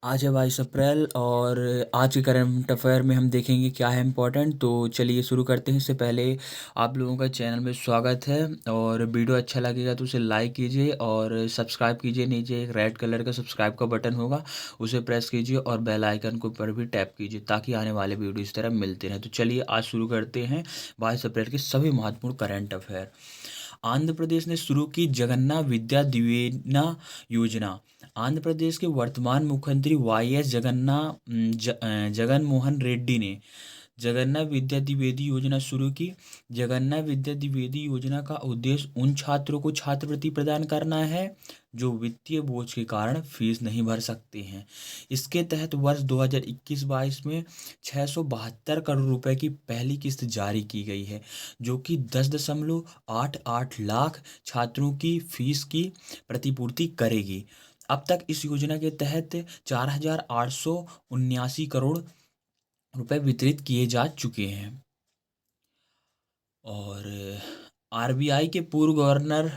आज है 22 अप्रैल और आज के करंट अफेयर में हम देखेंगे क्या है इम्पोर्टेंट। तो चलिए शुरू करते हैं। इससे पहले आप लोगों का चैनल में स्वागत है और वीडियो अच्छा लगेगा तो उसे लाइक कीजिए और सब्सक्राइब कीजिए। नीचे एक रेड कलर का सब्सक्राइब का बटन होगा, उसे प्रेस कीजिए और बेल आइकन को पर भी टैप कीजिए ताकि आने वाले वीडियो इस तरह मिलते रहें। तो चलिए आज शुरू करते हैं 22 अप्रैल के सभी महत्वपूर्ण करंट अफेयर। आंध्र प्रदेश ने शुरू की जगन्नाथ विद्या दिवेना योजना। आंध्र प्रदेश के वर्तमान मुख्यमंत्री वाई एस जगन मोहन रेड्डी ने जगन्नाथ विद्या द्विवेदी योजना शुरू की। जगन्नाथ विद्या द्विवेदी योजना का उद्देश्य उन छात्रों को छात्रवृत्ति प्रदान करना है जो वित्तीय बोझ के कारण फीस नहीं भर सकते हैं। इसके तहत वर्ष 2021-22 में 672 करोड़ रुपए की पहली किस्त जारी की गई है, जो कि 10.88 लाख छात्रों की फीस की प्रतिपूर्ति करेगी। अब तक इस योजना के तहत 4,879 करोड़ रुपए वितरित किए जा चुके हैं। और आरबीआई के पूर्व गवर्नर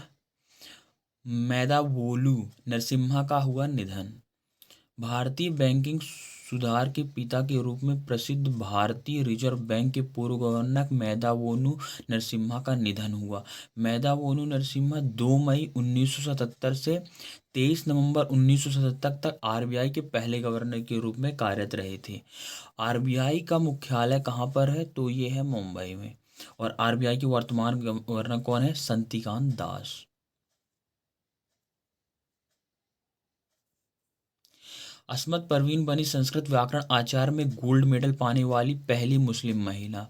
मेदावोलू नरसिम्हा का हुआ निधन। भारतीय बैंकिंग सुधार के पिता के रूप में प्रसिद्ध भारतीय रिजर्व बैंक के पूर्व गवर्नर मेदावोलू नरसिम्हा का निधन हुआ। मेदावोलू नरसिम्हा 2 मई 1977 से 23 नवंबर 1977 तक आरबीआई के पहले गवर्नर के रूप में कार्यरत रहे थे। आरबीआई का मुख्यालय कहाँ पर है? तो ये है मुंबई में। और आरबीआई के वर्तमान गवर्नर कौन है? शक्तिकांत दास। अस्मत परवीन बनी संस्कृत व्याकरण आचार्य में गोल्ड मेडल पाने वाली पहली मुस्लिम महिला।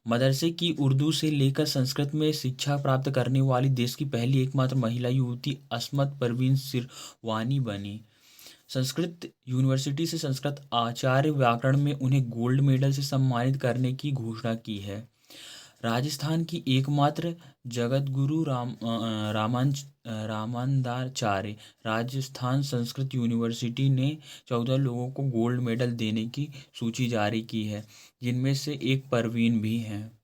मदरसे की उर्दू से लेकर संस्कृत में शिक्षा प्राप्त करने वाली देश की पहली एकमात्र महिला युवती अस्मत परवीन सिरवानी बनी। संस्कृत यूनिवर्सिटी से संस्कृत आचार्य व्याकरण में उन्हें गोल्ड मेडल से सम्मानित करने की घोषणा की है। राजस्थान की एकमात्र जगतगुरु रामानंदाचार्य राजस्थान संस्कृत यूनिवर्सिटी ने 14 लोगों को गोल्ड मेडल देने की सूची जारी की है, जिनमें से एक परवीन भी हैं।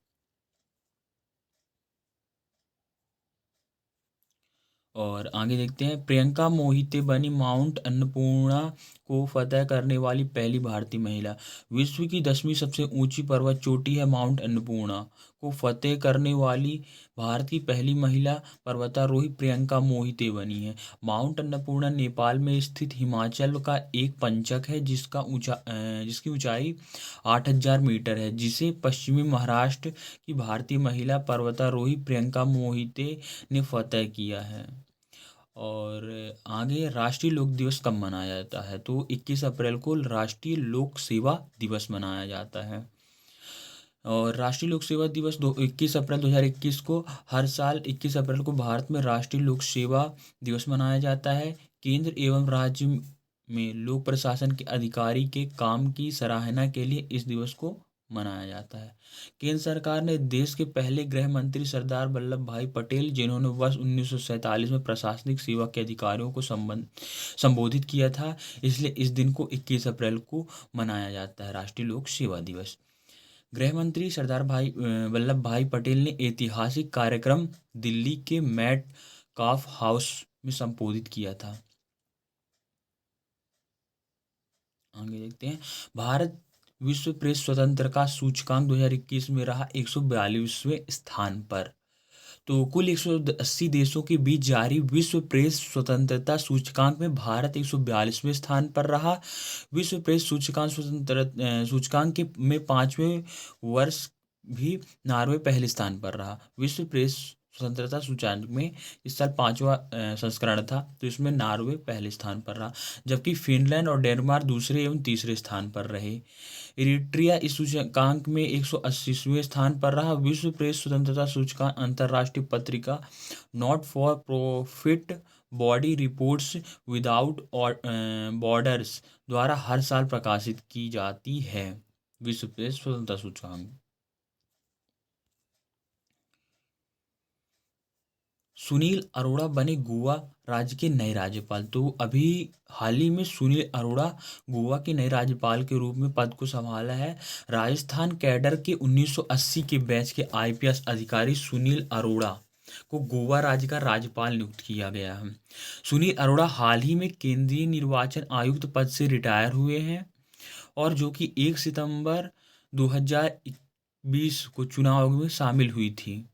और आगे देखते हैं। प्रियंका मोहिते बनी माउंट अन्नपूर्णा को फतह करने वाली पहली भारतीय महिला। विश्व की 10वीं सबसे ऊंची पर्वत चोटी है माउंट अन्नपूर्णा को फतेह करने वाली भारत की पहली महिला पर्वतारोही प्रियंका मोहिते बनी है। माउंट अन्नपूर्णा नेपाल में स्थित हिमाचल का एक पंचक है जिसकी ऊंचाई 8,000 मीटर है, जिसे पश्चिमी महाराष्ट्र की भारतीय महिला पर्वतारोही प्रियंका मोहिते ने फतह किया है। और आगे राष्ट्रीय लोक दिवस कब मनाया जाता है? तो 21 अप्रैल को राष्ट्रीय लोक सेवा दिवस मनाया जाता है। और राष्ट्रीय लोक सेवा दिवस 21 अप्रैल 2021 को हर साल 21 अप्रैल को भारत में राष्ट्रीय लोक सेवा दिवस मनाया जाता है। केंद्र एवं राज्य में लोक प्रशासन के अधिकारी के काम की सराहना के लिए इस दिवस को मनाया जाता है। केंद्र सरकार ने देश के पहले गृह मंत्री सरदार वल्लभ भाई पटेल, जिन्होंने वर्ष 1947 में प्रशासनिक सेवा के अधिकारियों को संबोधित किया था, इसलिए इस दिन को 21 अप्रैल को मनाया जाता है राष्ट्रीय लोक सेवा दिवस। गृह मंत्री सरदार वल्लभ भाई पटेल ने ऐतिहासिक कार्यक्रम दिल्ली के मैट काफ हाउस में संबोधित किया था। आगे देखते हैं। भारत विश्व प्रेस स्वतंत्रता सूचकांक 2021 में रहा 142वें स्थान पर। तो कुल 180 देशों के बीच जारी विश्व प्रेस स्वतंत्रता सूचकांक में भारत 142वें स्थान पर रहा। विश्व प्रेस सूचकांक के में 5वें वर्ष भी नॉर्वे पहले स्थान पर रहा। विश्व प्रेस स्वतंत्रता सूचकांक में इस साल 5वां संस्करण था, तो इसमें नॉर्वे पहले स्थान पर रहा, जबकि फिनलैंड और डेनमार्क दूसरे एवं तीसरे स्थान पर रहे। इरिट्रिया इस सूचकांक में 180वें स्थान पर रहा। विश्व प्रेस स्वतंत्रता सूचकांक अंतर्राष्ट्रीय पत्रिका not for profit body reports without borders द्वारा हर साल प्रकाशित की जाती है। विश्व प्रेस स्वतंत्रता सूचकांक। सुनील अरोड़ा बने गोवा राज्य के नए राज्यपाल। तो अभी हाल ही में सुनील अरोड़ा गोवा के नए राज्यपाल के रूप में पद को संभाला है। राजस्थान कैडर के 1980 के बैच के आईपीएस अधिकारी सुनील अरोड़ा को गोवा राज्य का राज्यपाल नियुक्त किया गया है। सुनील अरोड़ा हाल ही में केंद्रीय निर्वाचन आयुक्त पद से रिटायर हुए हैं और जो कि 1 सितंबर 2020 को चुनाव में शामिल हुई थी।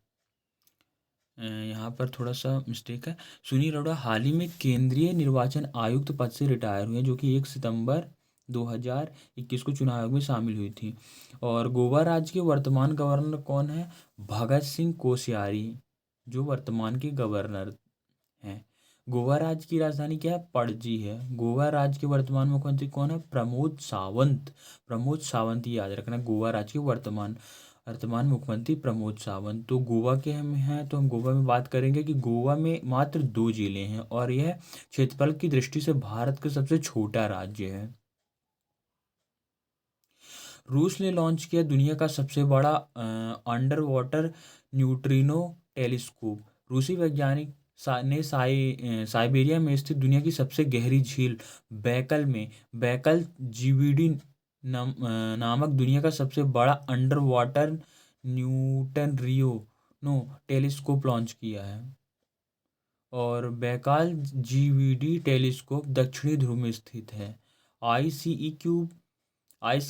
यहाँ पर थोड़ा सा मिस्टेक है। सुनील अरोड़ा हाल ही में केंद्रीय निर्वाचन आयुक्त पद से रिटायर हुए हैं जो कि 1 सितंबर 2021 को चुनाव आयोग में शामिल हुई थी। और गोवा राज्य के वर्तमान गवर्नर कौन है? भगत सिंह कोश्यारी, जो वर्तमान के गवर्नर हैं। गोवा राज्य की राजधानी क्या है? पणजी है। गोवा राज्य के वर्तमान मुख्यमंत्री कौन है? प्रमोद सावंत। प्रमोद सावंत, याद रखना, गोवा राज्य के वर्तमान वर्तमान मुख्यमंत्री प्रमोद सावंत। तो गोवा के हम हैं तो हम गोवा में बात करेंगे कि गोवा में मात्र 2 जिले हैं और यह क्षेत्रफल की दृष्टि से भारत का सबसे छोटा राज्य है। रूस ने लॉन्च किया दुनिया का सबसे बड़ा अंडर वाटर न्यूट्रिनो टेलीस्कोप। रूसी वैज्ञानिक साइबेरिया में स्थित दुनिया की सबसे गहरी झील बैकल में बैकल जीवीडी नामक दुनिया का सबसे बड़ा under water Newton telescope launch किया है। और बैकाल जीवीडी टेलीस्कोप दक्षिणी ध्रुव में स्थित है। आइस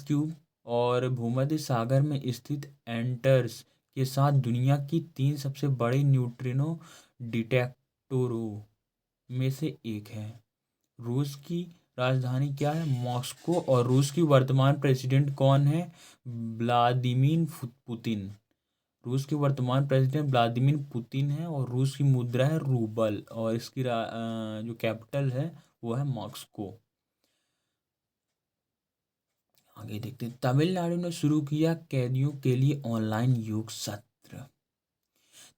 क्यूब और भूमध्य सागर में स्थित एंटर्स के साथ दुनिया की 3 सबसे बड़े न्यूट्रिनो डिटेक्टरों में से एक है। रूस की राजधानी क्या है? मॉस्को। और रूस की वर्तमान प्रेसिडेंट कौन है? Vladimir Putin. रूस के वर्तमान प्रेसिडेंट व्लादिमीर पुतिन है और रूस की मुद्रा है रूबल और इसकी जो कैपिटल है वो है मॉस्को। आगे देखते हैं। तमिलनाडु ने शुरू किया कैदियों के लिए ऑनलाइन योग सत्र।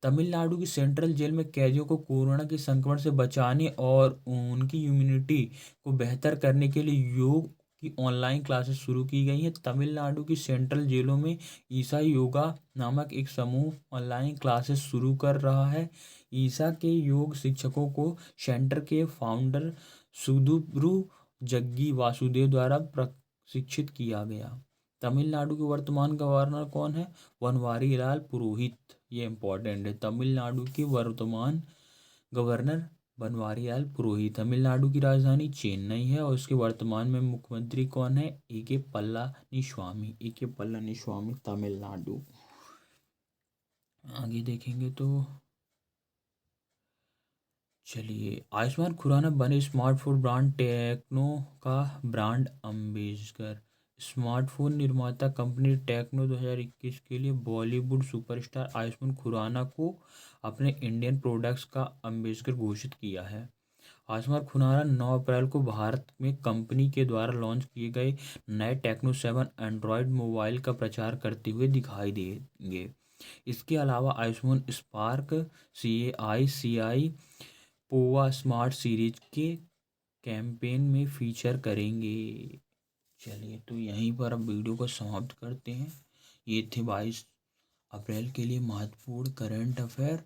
तमिलनाडु की सेंट्रल जेल में कैदियों को कोरोना के संक्रमण से बचाने और उनकी इम्यूनिटी को बेहतर करने के लिए योग की ऑनलाइन क्लासेस शुरू की गई हैं। तमिलनाडु की सेंट्रल जेलों में ईसा योगा नामक एक समूह ऑनलाइन क्लासेस शुरू कर रहा है। ईसा के योग शिक्षकों को सेंटर के फाउंडर सुदुब्रु जग्गी वासुदेव द्वारा प्रशिक्षित किया गया। तमिलनाडु के वर्तमान गवर्नर कौन है? बनवारी लाल पुरोहित। ये इंपॉर्टेंट है। तमिलनाडु के वर्तमान गवर्नर बनवारी लाल पुरोहित। तमिलनाडु की राजधानी चेन्नई है और इसके वर्तमान में मुख्यमंत्री कौन है? ए.के. पलानीस्वामी। ए.के. पलानीस्वामी तमिलनाडु। आगे देखेंगे तो चलिए, आयुष्मान खुराना बने स्मार्टफोन ब्रांड टेक्नो का ब्रांड एम्बेसडर। स्मार्टफोन निर्माता कंपनी टेक्नो 2021 के लिए बॉलीवुड सुपरस्टार आयुष्मान खुराना को अपने इंडियन प्रोडक्ट्स का एम्बेसडर घोषित किया है। आयुष्मान खुराना 9 अप्रैल को भारत में कंपनी के द्वारा लॉन्च किए गए नए टेक्नो 7 एंड्रॉयड मोबाइल का प्रचार करते हुए दिखाई देंगे। इसके अलावा Ayushman spark CI Pova smart series के कैंपेन में फीचर करेंगे। चलिए, तो यहीं पर अब वीडियो को समाप्त करते हैं। ये थे 22 अप्रैल के लिए महत्वपूर्ण करंट अफेयर।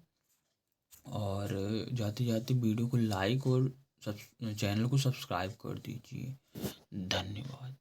और जाते जाते वीडियो को लाइक और चैनल को सब्सक्राइब कर दीजिए। धन्यवाद।